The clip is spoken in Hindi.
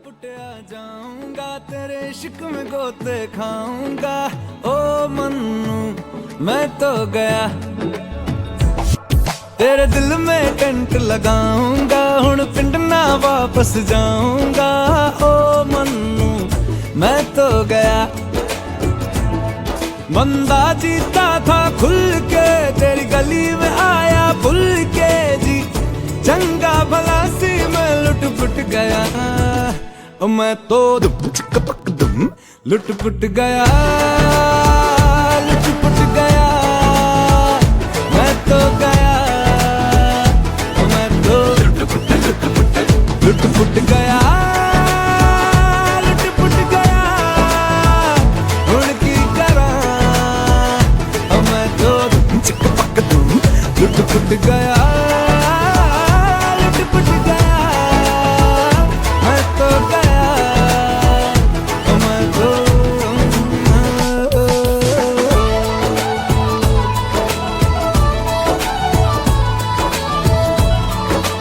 पुटिया जाऊंगा तेरे इश्क में गोते खाऊंगा ओ मन्नू मैं तो गया तेरे दिल में टेंट लगाऊंगा हुण पिंड ना वापस जाऊंगा ओ मन्नू मैं तो गया बंदा जीता था खुल के तेरी गली में आया भूल के जी चंगा भला सी मैं लुट पुट गया मैं तो लुट पुट गया लुट पुट गया मैं तो गया मैं तो लुट पुट गया लुट पुट गया हुण की करा मैं तो लुट पुट गया